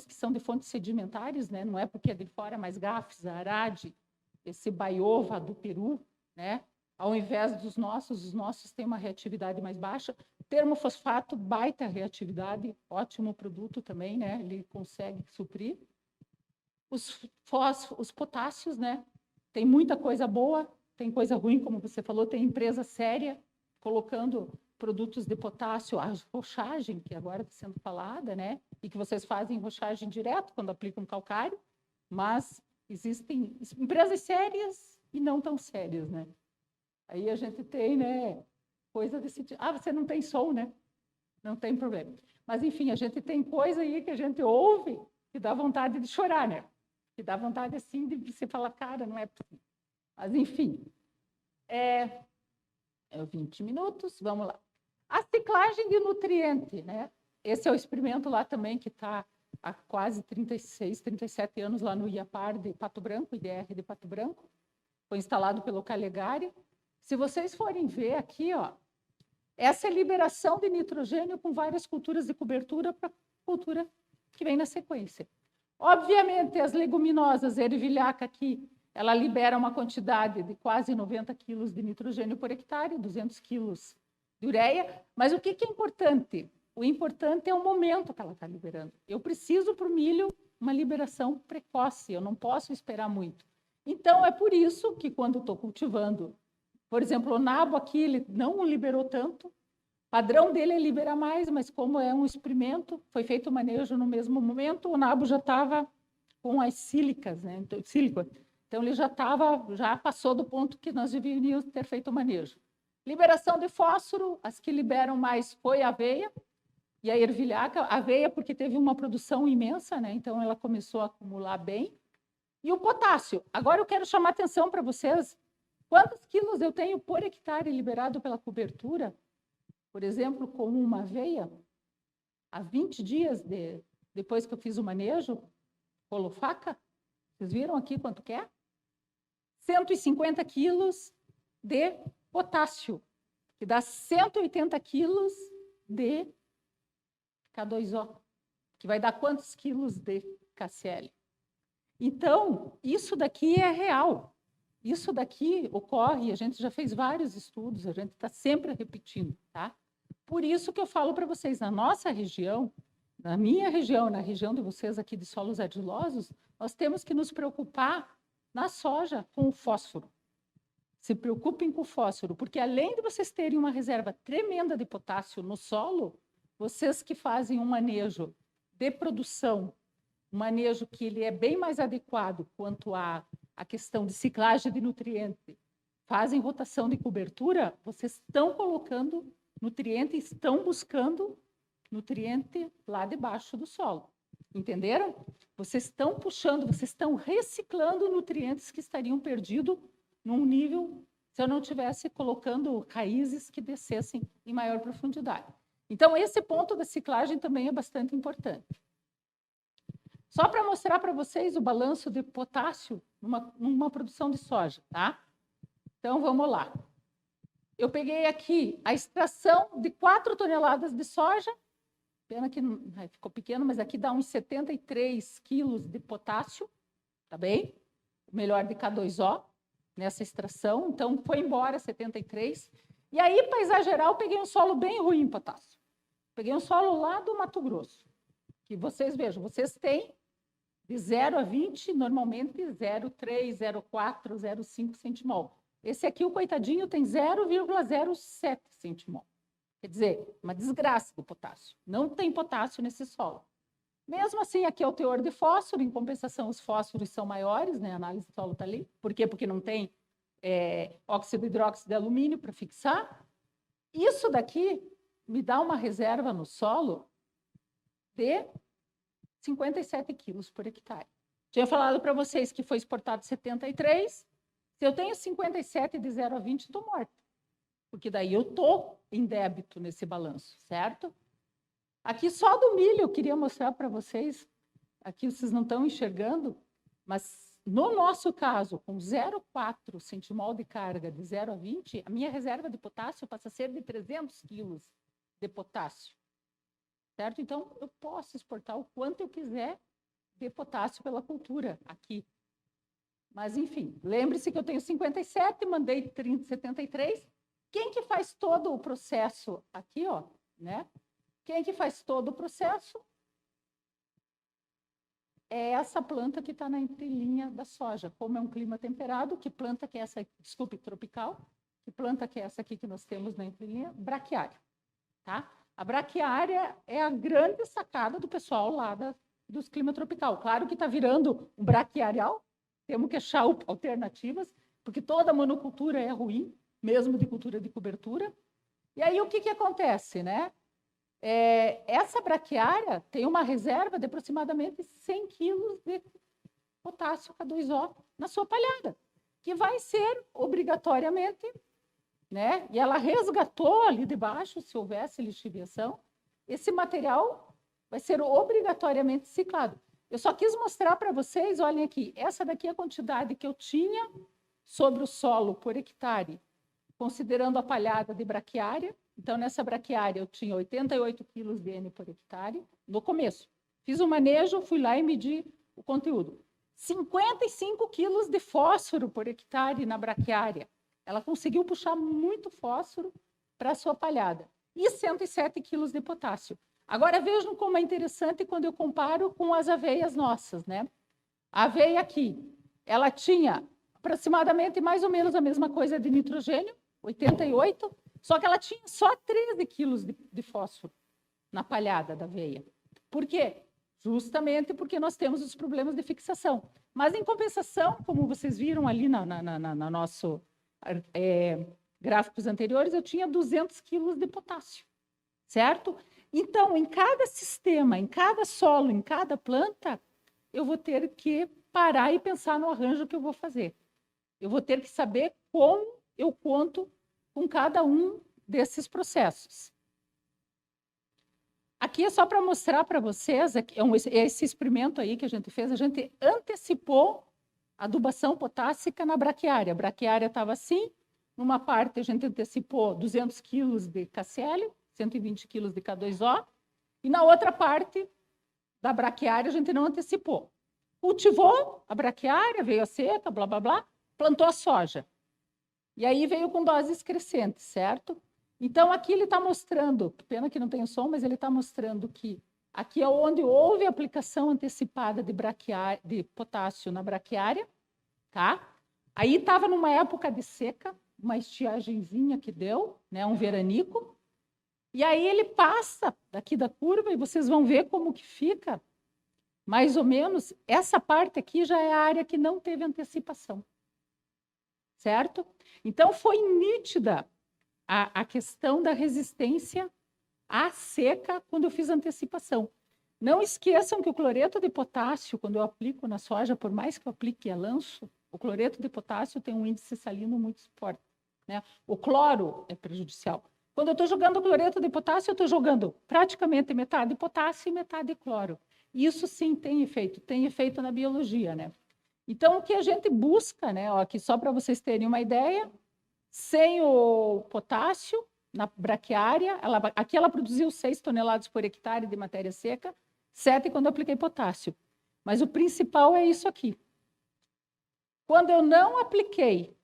que são de fontes sedimentares, né? Não é porque é de fora, mas GAFS, Arade, esse Baiova do Peru, né? Ao invés dos nossos, os nossos têm uma reatividade mais baixa. Termofosfato, baita reatividade, ótimo produto também, né? Ele consegue suprir. Os potássios, né? Tem muita coisa boa, tem coisa ruim, como você falou, tem empresa séria colocando produtos de potássio, a rochagem, que agora está sendo falada, né? E que vocês fazem rochagem direto quando aplicam calcário, mas existem empresas sérias e não tão sérias, né? Aí a gente tem, né, coisa desse tipo. Ah, você não tem som, né? Não tem problema. Mas, enfim, a gente tem coisa aí que a gente ouve que dá vontade de chorar, né? Que dá vontade, assim, de você falar, cara, não é possível. Mas, enfim, 20 minutos, vamos lá. A ciclagem de nutriente, né? Esse é o experimento lá também que está há quase 36, 37 anos lá no IAPAR de Pato Branco, IDR de Pato Branco. Foi instalado pelo Calegari. Se vocês forem ver aqui, ó, essa é a liberação de nitrogênio com várias culturas de cobertura para a cultura que vem na sequência. Obviamente, as leguminosas, a ervilhaca aqui, ela libera uma quantidade de quase 90 quilos de nitrogênio por hectare, 200 quilos de ureia. Mas o que é importante? O importante é o momento que ela está liberando. Eu preciso para o milho uma liberação precoce, eu não posso esperar muito. Então, é por isso que quando estou cultivando, por exemplo, o nabo aqui, ele não liberou tanto. O padrão dele é liberar mais, mas como é um experimento, foi feito o manejo no mesmo momento, o nabo já estava com as sílicas, né? Então, ele já passou do ponto que nós deveríamos ter feito o manejo. Liberação de fósforo, as que liberam mais foi a aveia e a ervilhaca. A aveia porque teve uma produção imensa, né? Então ela começou a acumular bem. E o potássio. Agora eu quero chamar atenção para vocês. Quantos quilos eu tenho por hectare liberado pela cobertura? Por exemplo, com uma aveia, há 20 dias depois que eu fiz o manejo, colofaca, vocês viram aqui quanto que é? 150 quilos de potássio, que dá 180 quilos de K2O, que vai dar quantos quilos de KCl? Então, isso daqui é real. Isso daqui ocorre, a gente já fez vários estudos, a gente está sempre repetindo, tá? Por isso que eu falo para vocês, na nossa região, na minha região, na região de vocês aqui de solos argilosos, nós temos que nos preocupar na soja com o fósforo. Se preocupem com o fósforo, porque além de vocês terem uma reserva tremenda de potássio no solo, vocês que fazem um manejo de produção, um manejo que ele é bem mais adequado quanto à questão de ciclagem de nutriente, fazem rotação de cobertura, vocês estão colocando nutriente, estão buscando nutriente lá debaixo do solo. Entenderam? Vocês estão puxando, vocês estão reciclando nutrientes que estariam perdidos num nível, se eu não estivesse colocando raízes que descessem em maior profundidade. Então, esse ponto da ciclagem também é bastante importante. Só para mostrar para vocês o balanço de potássio numa produção de soja, tá? Então, vamos lá. Eu peguei aqui a extração de 4 toneladas de soja, pena que ficou pequeno, mas aqui dá uns 73 quilos de potássio, tá bem? O melhor de K2O nessa extração, então foi embora 73. E aí, para exagerar, eu peguei um solo bem ruim em potássio. Peguei um solo lá do Mato Grosso, que vocês vejam, vocês têm de 0 a 20, normalmente 0,3, 0,4, 0,5 centimol. Esse aqui, o coitadinho, tem 0,07 centimol. Quer dizer, uma desgraça do potássio. Não tem potássio nesse solo. Mesmo assim, aqui é o teor de fósforo, em compensação, os fósforos são maiores, né? A análise do solo está ali. Por quê? Porque não tem óxido hidróxido de alumínio para fixar. Isso daqui me dá uma reserva no solo de 57 quilos por hectare. Tinha falado para vocês que foi exportado 73. Se eu tenho 57 de 0 a 20, estou morta. Porque daí eu estou em débito nesse balanço, certo? Aqui só do milho eu queria mostrar para vocês, aqui vocês não estão enxergando, mas no nosso caso, com 0,4 centimol de carga de 0 a 20, a minha reserva de potássio passa a ser de 300 quilos de potássio, certo? Então, eu posso exportar o quanto eu quiser de potássio pela cultura aqui. Mas, enfim, lembre-se que eu tenho 57, mandei 73. Quem que faz todo o processo aqui, ó, né? Quem que faz todo o processo é essa planta que está na entrelinha da soja. Como é um clima temperado, que planta que é essa, desculpe, tropical, que planta que é essa aqui que nós temos na entrelinha? Braquiária, tá? A braquiária é a grande sacada do pessoal lá dos clima tropical. Claro que está virando um braquiarial, temos que achar alternativas, porque toda monocultura é ruim, mesmo de cultura de cobertura. E aí o que acontece, né? Essa braquiária tem uma reserva de aproximadamente 100 quilos de potássio K2O na sua palhada, que vai ser obrigatoriamente, né? E ela resgatou ali debaixo, se houvesse lixiviação, esse material vai ser obrigatoriamente ciclado. Eu só quis mostrar para vocês, olhem aqui, essa daqui é a quantidade que eu tinha sobre o solo por hectare, considerando a palhada de braquiária. Então, nessa braquiária, eu tinha 88 quilos de N por hectare no começo. Fiz o manejo, fui lá e medi o conteúdo. 55 quilos de fósforo por hectare na braquiária. Ela conseguiu puxar muito fósforo para a sua palhada. E 107 quilos de potássio. Agora vejam como é interessante quando eu comparo com as aveias nossas, né? A aveia aqui, ela tinha aproximadamente mais ou menos a mesma coisa de nitrogênio, 88, só que ela tinha só 13 quilos de fósforo na palhada da aveia. Por quê? Justamente porque nós temos os problemas de fixação. Mas, em compensação, como vocês viram ali na nosso gráficos anteriores, eu tinha 200 quilos de potássio, certo? Então, em cada sistema, em cada solo, em cada planta, eu vou ter que parar e pensar no arranjo que eu vou fazer. Eu vou ter que saber como eu conto com cada um desses processos. Aqui é só para mostrar para vocês, esse experimento aí que a gente fez, a gente antecipou a adubação potássica na braquiária. A braquiária estava assim, numa parte a gente antecipou 200 quilos de KCl, 120 quilos de K2O, e na outra parte da braquiária a gente não antecipou. Cultivou a braquiária, veio a seca, blá, blá, blá, plantou a soja. E aí veio com doses crescentes, certo? Então, aqui ele está mostrando, pena que não tem o som, mas ele está mostrando que aqui é onde houve aplicação antecipada de potássio na braquiária, tá? Aí estava numa época de seca, uma estiagenzinha que deu, né, um veranico, e aí ele passa daqui da curva e vocês vão ver como que fica, mais ou menos, essa parte aqui já é a área que não teve antecipação, certo? Então, foi nítida a questão da resistência à seca quando eu fiz antecipação. Não esqueçam que o cloreto de potássio, quando eu aplico na soja, por mais que eu aplique a lanço, o cloreto de potássio tem um índice salino muito forte, né? O cloro é prejudicial. Quando eu estou jogando cloreto de potássio, eu estou jogando praticamente metade potássio e metade cloro. Isso sim tem efeito na biologia, né? Então, o que a gente busca, né? Ó, aqui só para vocês terem uma ideia, sem o potássio na braquiária, aqui ela produziu 6 toneladas por hectare de matéria seca, 7 quando eu apliquei potássio. Mas o principal é isso aqui. Quando eu não apliquei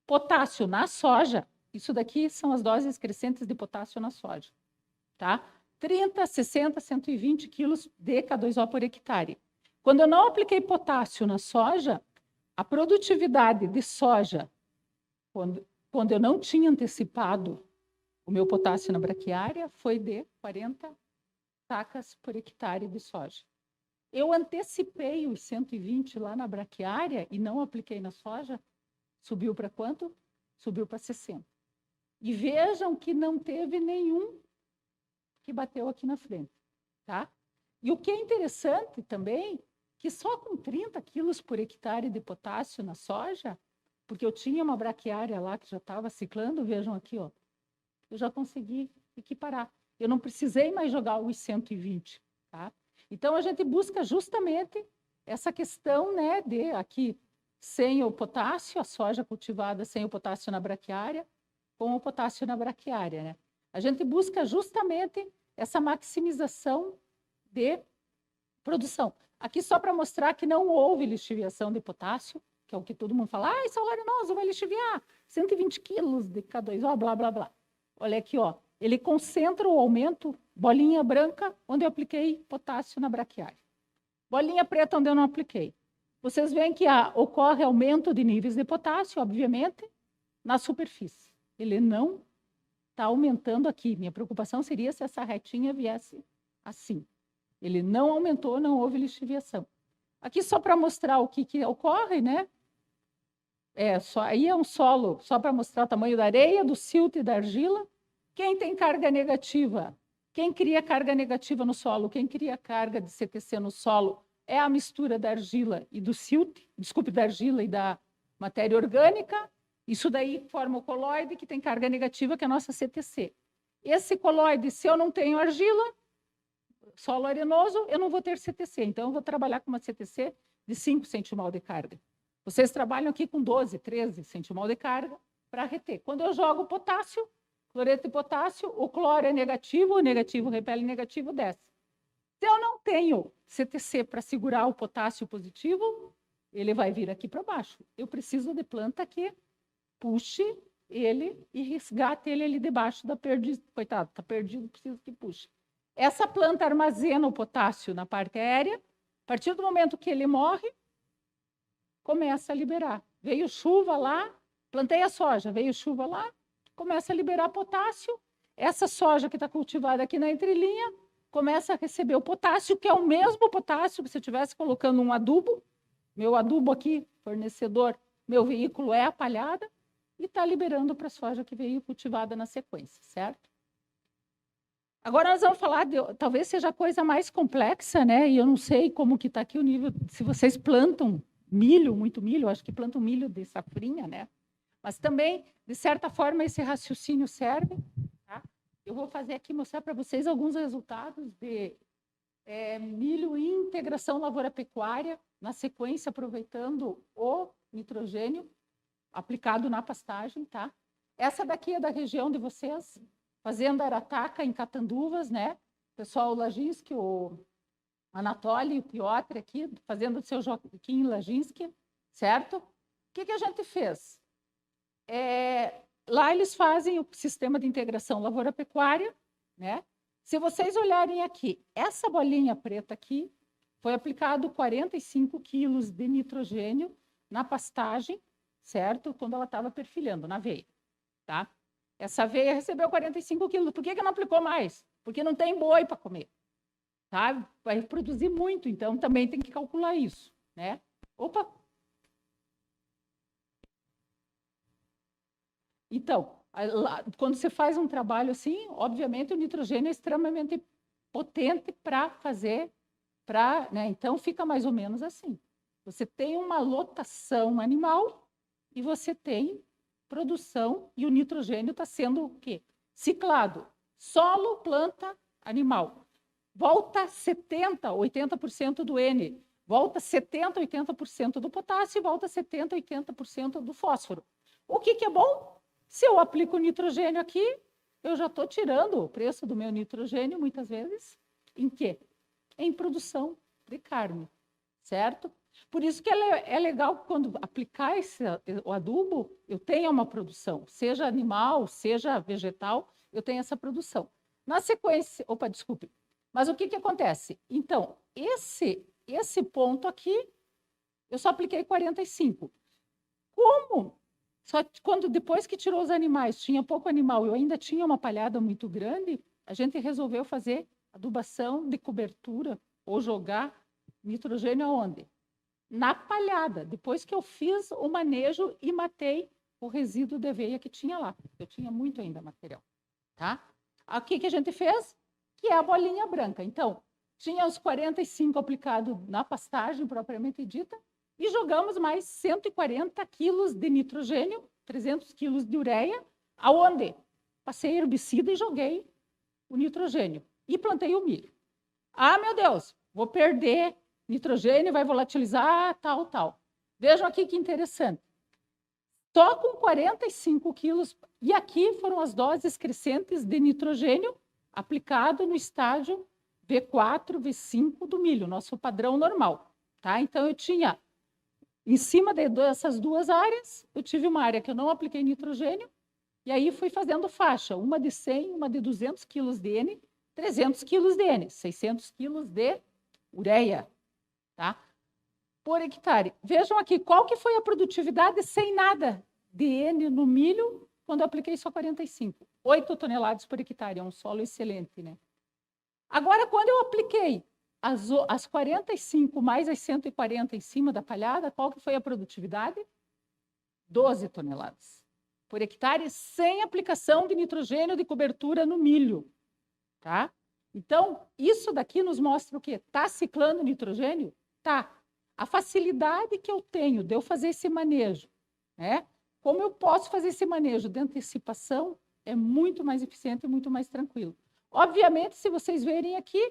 potássio na soja, isso daqui são as doses crescentes de potássio na soja, tá? 30, 60, 120 quilos de K2O por hectare. Quando eu não apliquei potássio na soja, a produtividade de soja, quando eu não tinha antecipado o meu potássio na braquiária, foi de 40 sacas por hectare de soja. Eu antecipei os 120 lá na braquiária e não apliquei na soja, subiu para quanto? Subiu para 60. E vejam que não teve nenhum que bateu aqui na frente, tá? E o que é interessante também, que só com 30 quilos por hectare de potássio na soja, porque eu tinha uma braquiária lá que já estava ciclando, vejam aqui, ó, eu já consegui equiparar. Eu não precisei mais jogar os 120, tá? Então, a gente busca justamente essa questão, né, de aqui, sem o potássio, a soja cultivada sem o potássio na braquiária, com o potássio na braquiária, né? A gente busca justamente essa maximização de produção. Aqui só para mostrar que não houve lixiviação de potássio, que é o que todo mundo fala, ah, Saul Arenoso vai lixiviar 120 quilos de K2O, blá, blá, blá. Olha aqui, ó, ele concentra o aumento, bolinha branca, onde eu apliquei potássio na braquiária. Bolinha preta, onde eu não apliquei. Vocês veem que ocorre aumento de níveis de potássio, obviamente, na superfície. Ele não está aumentando aqui. Minha preocupação seria se essa retinha viesse assim. Ele não aumentou, não houve lixiviação. Aqui só para mostrar o que ocorre, né? Aí é um solo, só para mostrar o tamanho da areia, do silt e da argila. Quem tem carga negativa? Quem cria carga negativa no solo? Quem cria carga de CTC no solo é a mistura da argila e do silt, desculpe, da argila e da matéria orgânica. Isso daí forma o coloide, que tem carga negativa, que é a nossa CTC. Esse coloide, se eu não tenho argila, solo arenoso, eu não vou ter CTC. Então, eu vou trabalhar com uma CTC de 5 centimol de carga. Vocês trabalham aqui com 12, 13 centimol de carga para reter. Quando eu jogo potássio, cloreto de potássio, o cloro é negativo, o negativo repele negativo, desce. Se eu não tenho CTC para segurar o potássio positivo, ele vai vir aqui para baixo. Eu preciso de planta que puxe ele e resgate ele ali debaixo da perdiz. Coitado, está perdido, preciso que puxe. Essa planta armazena o potássio na parte aérea. A partir do momento que ele morre, começa a liberar. Veio chuva lá, plantei a soja, veio chuva lá, começa a liberar potássio. Essa soja que está cultivada aqui na entrelinha começa a receber o potássio, que é o mesmo potássio que se eu estivesse colocando um adubo. Meu adubo aqui, fornecedor, meu veículo é a palhada, e está liberando para a soja que veio cultivada na sequência, certo? Agora nós vamos falar, talvez seja a coisa mais complexa, né? E eu não sei como que está aqui o nível, se vocês plantam milho, muito milho, acho que plantam milho de safrinha, né? Mas também, de certa forma, esse raciocínio serve. Tá? Eu vou fazer aqui, mostrar para vocês alguns resultados de milho em integração lavoura-pecuária, na sequência, aproveitando o nitrogênio aplicado na pastagem, tá? Essa daqui é da região de vocês, Fazenda Arataca, em Catanduvas, né? O pessoal Laginski, o Anatoly, o Piotr aqui, fazendo o seu Joaquim Laginski, certo? O que a gente fez? Lá eles fazem o sistema de integração lavoura-pecuária, né? Se vocês olharem aqui, essa bolinha preta aqui, foi aplicado 45 quilos de nitrogênio na pastagem, certo? Quando ela estava perfilhando, na veia, tá? Essa aveia recebeu 45 quilos. Por que não aplicou mais? Porque não tem boi para comer, tá? Vai produzir muito, então também tem que calcular isso, né? Opa! Então, quando você faz um trabalho assim, obviamente o nitrogênio é extremamente potente para fazer, né? Então fica mais ou menos assim. Você tem uma lotação animal e você tem produção, e o nitrogênio está sendo o quê? Ciclado. Solo, planta, animal. Volta 70%, 80% do N. Volta 70%, 80% do potássio e volta 70%, 80% do fósforo. O que é bom? Se eu aplico nitrogênio aqui, eu já estou tirando o preço do meu nitrogênio, muitas vezes, em quê? Em produção de carne, certo? Por isso que é legal quando aplicar o adubo, eu tenha uma produção, seja animal, seja vegetal, eu tenho essa produção. Na sequência, opa, desculpe, mas o que acontece? Então, esse ponto aqui, eu só apliquei 45. Como? Só quando depois que tirou os animais, tinha pouco animal, eu ainda tinha uma palhada muito grande, a gente resolveu fazer adubação de cobertura ou jogar nitrogênio aonde? Na palhada, depois que eu fiz o manejo e matei o resíduo de aveia que tinha lá. Eu tinha muito ainda material, tá? Aqui que a gente fez, que é a bolinha branca. Então, tinha os 45 aplicados na pastagem propriamente dita e jogamos mais 140 quilos de nitrogênio, 300 quilos de ureia, aonde? Passei herbicida e joguei o nitrogênio e plantei o milho. Ah, meu Deus, vou perder nitrogênio, vai volatilizar, tal. Vejam aqui que interessante. Só com 45 quilos, e aqui foram as doses crescentes de nitrogênio aplicado no estágio V4, V5 do milho, nosso padrão normal. Tá? Então, eu tinha, em cima dessas duas áreas, eu tive uma área que eu não apliquei nitrogênio, e aí fui fazendo faixa, uma de 100, uma de 200 quilos de N, 300 quilos de N, 600 quilos de ureia. Tá? Por hectare. Vejam aqui, qual que foi a produtividade sem nada de N no milho quando eu apliquei só 45? 8 toneladas por hectare, é um solo excelente, né? Agora, quando eu apliquei as 45 mais as 140 em cima da palhada, qual que foi a produtividade? 12 toneladas por hectare, sem aplicação de nitrogênio de cobertura no milho. Tá? Então, isso daqui nos mostra o quê? Está ciclando nitrogênio? Tá. A facilidade que eu tenho de eu fazer esse manejo, né? Como eu posso fazer esse manejo de antecipação é muito mais eficiente e muito mais tranquilo. Obviamente, se vocês verem aqui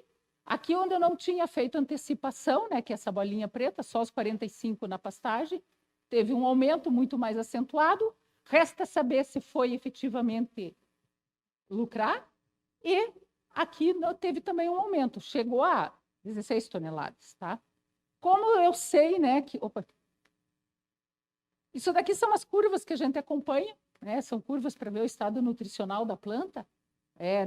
onde eu não tinha feito antecipação, né, que é essa bolinha preta, só os 45 na pastagem, teve um aumento muito mais acentuado. Resta saber se foi efetivamente lucrar. E aqui teve também um aumento. Chegou a 16 toneladas, tá? Como eu sei, né, que... Opa! Isso daqui são as curvas que a gente acompanha, né? São curvas para ver o estado nutricional da planta.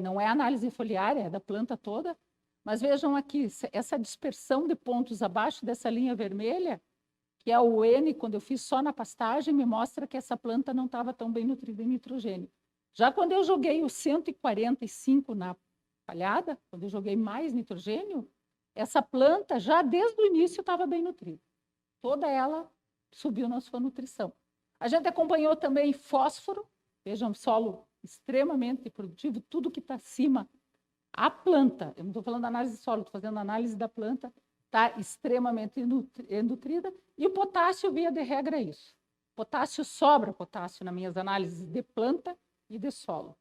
Não é análise foliar, é da planta toda. Mas vejam aqui, essa dispersão de pontos abaixo dessa linha vermelha, que é o N, quando eu fiz só na pastagem, me mostra que essa planta não estava tão bem nutrida em nitrogênio. Já quando eu joguei o 145 na palhada, quando eu joguei mais nitrogênio, essa planta já desde o início estava bem nutrida. Toda ela subiu na sua nutrição. A gente acompanhou também fósforo, vejam, solo extremamente produtivo, tudo que está acima. A planta, eu não estou falando da análise de solo, estou fazendo análise da planta, está extremamente nutrida. E o potássio, via de regra, é isso. Potássio, sobra potássio nas minhas análises de planta e de solo.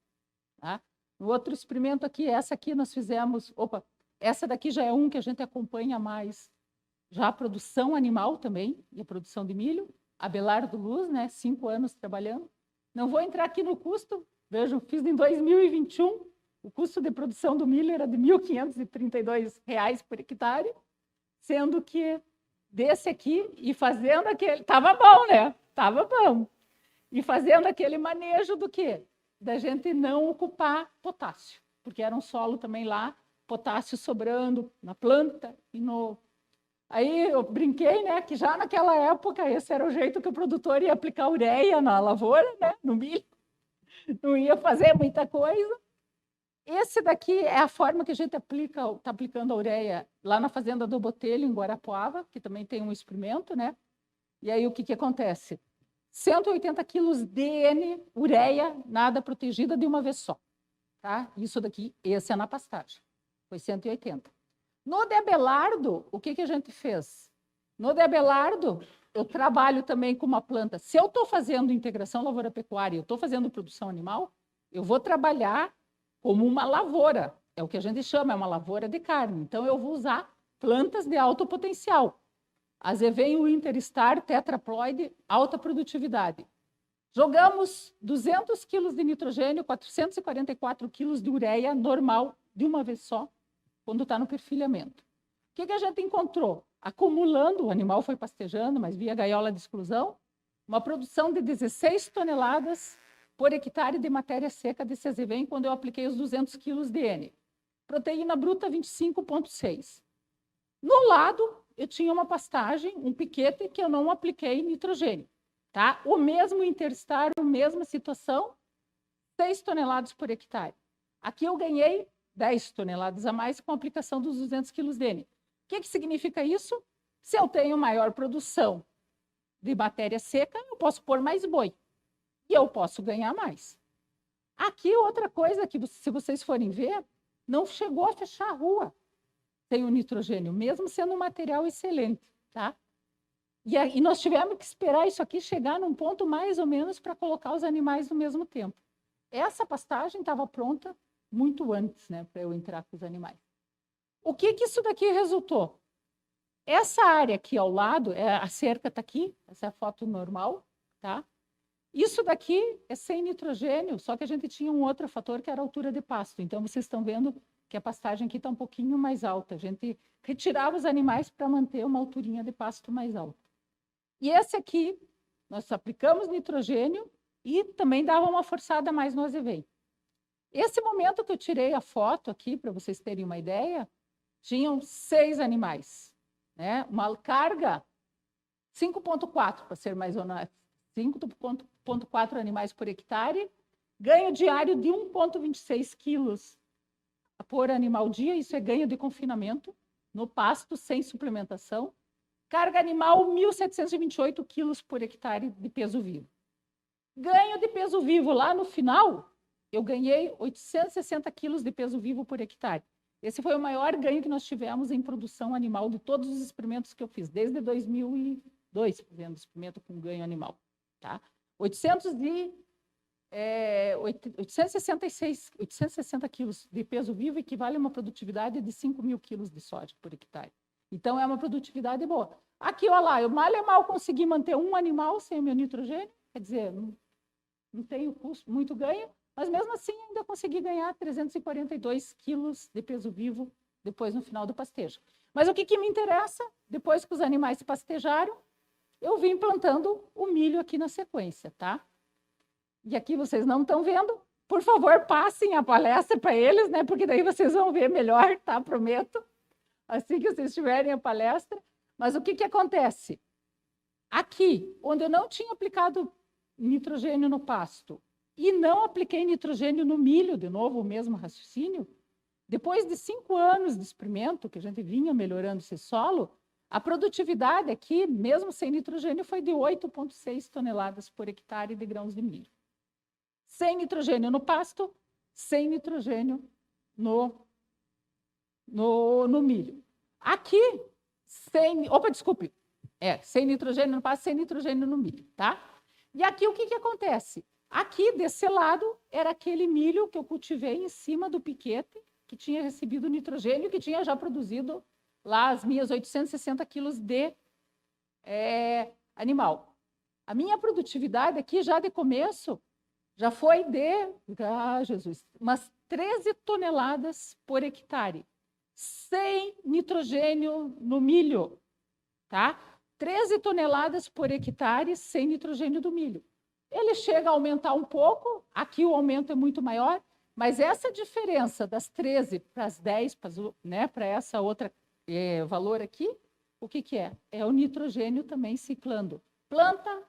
Tá? No outro experimento aqui, essa aqui nós fizemos... Opa, essa daqui já é um que a gente acompanha mais. Já a produção animal também, e a produção de milho. Abelardo Luz, né, 5 anos trabalhando. Não vou entrar aqui no custo. Vejam, fiz em 2021. O custo de produção do milho era de R$ 1.532 por hectare, sendo que desse aqui, e fazendo aquele... Estava bom, né? Estava bom. E fazendo aquele manejo do quê? Da gente não ocupar potássio, porque era um solo também lá, potássio sobrando na planta e no... Aí eu brinquei, né, que já naquela época esse era o jeito que o produtor ia aplicar ureia na lavoura, né, no milho. Não ia fazer muita coisa. Esse daqui é a forma que a gente está aplicando a ureia lá na fazenda do Botelho, em Guarapuava, que também tem um experimento, né? E aí o que acontece? 180 quilos de N, ureia, nada protegida de uma vez só. Tá? Isso daqui, esse é na pastagem. Foi 180. No de Abelardo, o que a gente fez? No de Abelardo, eu trabalho também com uma planta. Se eu estou fazendo integração lavoura-pecuária, eu estou fazendo produção animal, eu vou trabalhar como uma lavoura. É o que a gente chama, é uma lavoura de carne. Então, eu vou usar plantas de alto potencial. Azevém, Interstar, tetraploide, alta produtividade. Jogamos 200 quilos de nitrogênio, 444 quilos de ureia normal, de uma vez só, quando está no perfilhamento. O que a gente encontrou? Acumulando, o animal foi pastejando, mas via gaiola de exclusão, uma produção de 16 toneladas por hectare de matéria seca desse azevém, quando eu apliquei os 200 quilos de N. Proteína bruta 25,6. No lado, eu tinha uma pastagem, um piquete, que eu não apliquei nitrogênio. Tá? O mesmo Interstar, a mesma situação, 6 toneladas por hectare. Aqui eu ganhei 10 toneladas a mais com a aplicação dos 200 quilos de N. O que significa isso? Se eu tenho maior produção de matéria seca, eu posso pôr mais boi. E eu posso ganhar mais. Aqui, outra coisa que, se vocês forem ver, não chegou a fechar a rua sem o nitrogênio, mesmo sendo um material excelente. Tá? E nós tivemos que esperar isso aqui chegar num ponto mais ou menos para colocar os animais no mesmo tempo. Essa pastagem estava pronta muito antes, né, para eu entrar com os animais. O que isso daqui resultou? Essa área aqui ao lado, a cerca está aqui, essa é a foto normal, tá? Isso daqui é sem nitrogênio, só que a gente tinha um outro fator que era a altura de pasto. Então, vocês estão vendo que a pastagem aqui está um pouquinho mais alta. A gente retirava os animais para manter uma alturinha de pasto mais alta. E esse aqui, nós aplicamos nitrogênio e também dava uma forçada mais no azevém. Esse momento que eu tirei a foto aqui, para vocês terem uma ideia, tinham 6 animais. Né? Uma carga 5,4, para ser mais honesto. 5,4 animais por hectare, ganho diário de 1,26 quilos por animal dia, isso é ganho de confinamento, no pasto, sem suplementação. Carga animal, 1.728 quilos por hectare de peso vivo. Ganho de peso vivo lá no final, eu ganhei 860 quilos de peso vivo por hectare. Esse foi o maior ganho que nós tivemos em produção animal de todos os experimentos que eu fiz, desde 2002, fazendo experimento com ganho animal. Tá? 860 quilos de peso vivo equivale a uma produtividade de 5.000 quilos de soja por hectare. Então, é uma produtividade boa. Aqui, olha lá, eu mal consegui manter um animal sem o meu nitrogênio, quer dizer, não tenho custo, muito ganho, mas mesmo assim ainda consegui ganhar 342 quilos de peso vivo depois no final do pastejo. Mas o que me interessa? Depois que os animais se pastejaram, eu vim plantando o milho aqui na sequência, tá? E aqui vocês não estão vendo. Por favor, passem a palestra para eles, né? Porque daí vocês vão ver melhor, tá? Prometo. Assim que vocês tiverem a palestra. Mas o que acontece? Aqui, onde eu não tinha aplicado nitrogênio no pasto e não apliquei nitrogênio no milho, de novo, o mesmo raciocínio, depois de 5 anos de experimento, que a gente vinha melhorando esse solo, a produtividade aqui, mesmo sem nitrogênio, foi de 8,6 toneladas por hectare de grãos de milho. Sem nitrogênio no pasto, sem nitrogênio no milho. Aqui, sem nitrogênio no pasto, sem nitrogênio no milho, tá? E aqui o que acontece? Aqui, desse lado, era aquele milho que eu cultivei em cima do piquete, que tinha recebido nitrogênio, que tinha já produzido lá as minhas 860 quilos de animal. A minha produtividade aqui, já de começo, já foi de, umas 13 toneladas por hectare, sem nitrogênio no milho, tá? 13 toneladas por hectare sem nitrogênio do milho. Ele chega a aumentar um pouco, aqui o aumento é muito maior, mas essa diferença das 13 para as 10, né, para essa outra valor aqui, o que é? É o nitrogênio também ciclando. Planta,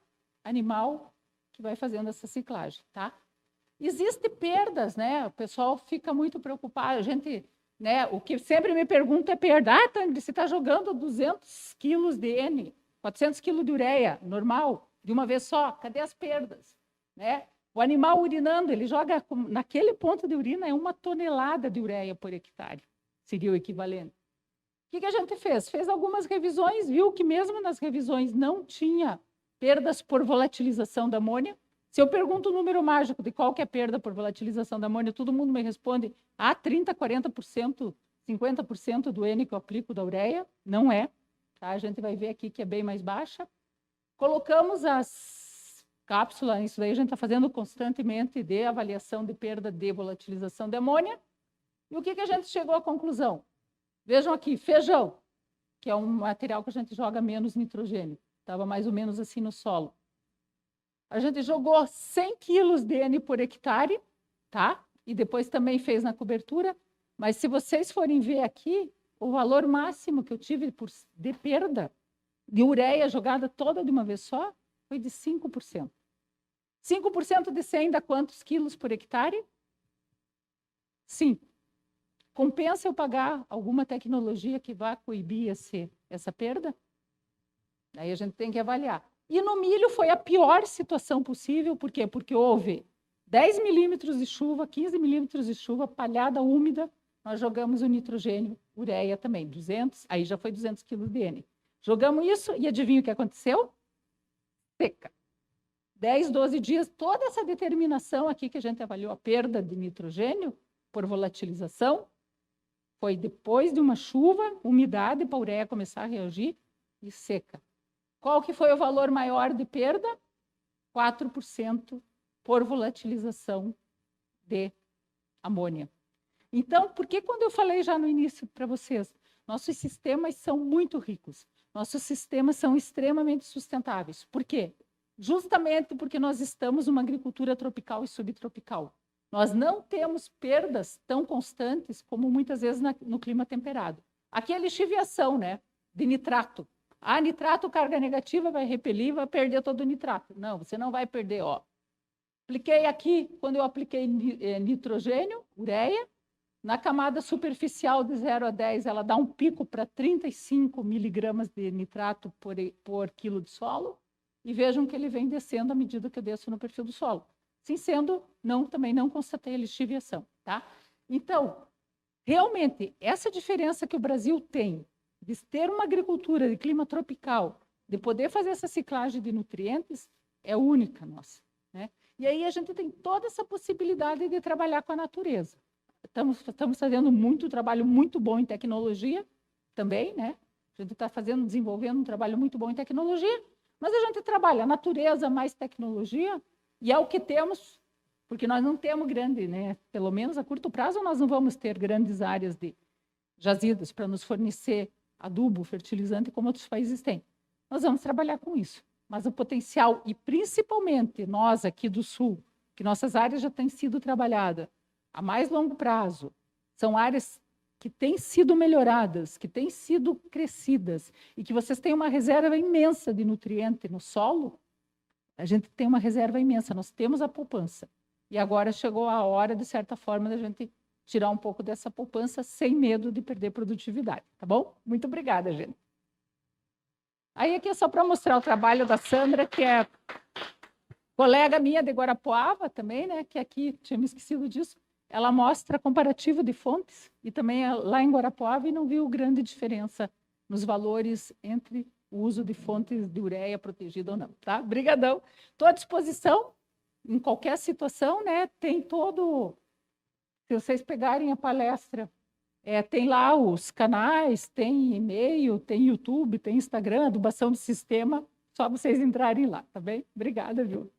animal, que vai fazendo essa ciclagem, tá? Existem perdas, né? O pessoal fica muito preocupado. A gente, né? O que sempre me pergunta é perda. Ah, Tângeli, você está jogando 200 quilos de N, 400 quilos de ureia, normal, de uma vez só. Cadê as perdas? Né? O animal urinando, ele joga, naquele ponto de urina, é 1 tonelada de ureia por hectare. Seria o equivalente. O que a gente fez? Fez algumas revisões, viu que mesmo nas revisões não tinha perdas por volatilização da amônia. Se eu pergunto o número mágico de qual que é a perda por volatilização da amônia, todo mundo me responde 30%, 40%, 50% do N que eu aplico da ureia. Não é. Tá? A gente vai ver aqui que é bem mais baixa. Colocamos as cápsulas, isso daí a gente está fazendo constantemente de avaliação de perda de volatilização de amônia. E o que a gente chegou à conclusão? Vejam aqui, feijão, que é um material que a gente joga menos nitrogênio. Estava mais ou menos assim no solo. A gente jogou 100 quilos de N por hectare, tá? E depois também fez na cobertura. Mas se vocês forem ver aqui, o valor máximo que eu tive de perda de ureia jogada toda de uma vez só foi de 5%. 5% de 100 dá quantos quilos por hectare? 5. Compensa eu pagar alguma tecnologia que vá coibir essa perda? Aí a gente tem que avaliar. E no milho foi a pior situação possível, por quê? Porque houve 10 milímetros de chuva, 15 milímetros de chuva, palhada úmida, nós jogamos o nitrogênio, ureia também, 200, aí já foi 200 quilos de N. Jogamos isso e adivinha o que aconteceu? Seca. 10, 12 dias, toda essa determinação aqui que a gente avaliou, a perda de nitrogênio por volatilização, foi depois de uma chuva, umidade para a ureia começar a reagir e seca. Qual que foi o valor maior de perda? 4% por volatilização de amônia. Então, por que quando eu falei já no início para vocês, nossos sistemas são muito ricos, nossos sistemas são extremamente sustentáveis. Por quê? Justamente porque nós estamos numa agricultura tropical e subtropical. Nós não temos perdas tão constantes como muitas vezes no clima temperado. Aqui é lixiviação, né? De nitrato. Nitrato, carga negativa, vai repelir, vai perder todo o nitrato. Não, você não vai perder, ó. Apliquei aqui, quando eu apliquei nitrogênio, ureia, na camada superficial de 0 a 10, ela dá um pico para 35 miligramas de nitrato por quilo de solo, e vejam que ele vem descendo à medida que eu desço no perfil do solo. Assim sendo, também não constatei a lixiviação, tá? Então, realmente, essa diferença que o Brasil tem de ter uma agricultura de clima tropical, de poder fazer essa ciclagem de nutrientes, é única nossa, né? E aí a gente tem toda essa possibilidade de trabalhar com a natureza. Estamos fazendo muito trabalho muito bom em tecnologia também, né? A gente está desenvolvendo um trabalho muito bom em tecnologia, mas a gente trabalha a natureza mais tecnologia, e é o que temos, porque nós não temos grande, né? Pelo menos a curto prazo nós não vamos ter grandes áreas de jazidas para nos fornecer adubo, fertilizante, como outros países têm. Nós vamos trabalhar com isso. Mas o potencial, e principalmente nós aqui do Sul, que nossas áreas já têm sido trabalhadas a mais longo prazo, são áreas que têm sido melhoradas, que têm sido crescidas, e que vocês têm uma reserva imensa de nutriente no solo, a gente tem uma reserva imensa, nós temos a poupança. E agora chegou a hora, de certa forma, da gente tirar um pouco dessa poupança sem medo de perder produtividade, tá bom? Muito obrigada, gente. Aí aqui é só para mostrar o trabalho da Sandra, que é colega minha de Guarapuava também, né? Que aqui, tinha me esquecido disso. Ela mostra comparativo de fontes, e também lá em Guarapuava, e não viu grande diferença nos valores entre o uso de fontes de ureia protegida ou não, tá? Obrigadão. Estou à disposição em qualquer situação, né? Tem todo... Se vocês pegarem a palestra, tem lá os canais, tem e-mail, tem YouTube, tem Instagram, adubação do sistema, só vocês entrarem lá, tá bem? Obrigada, viu?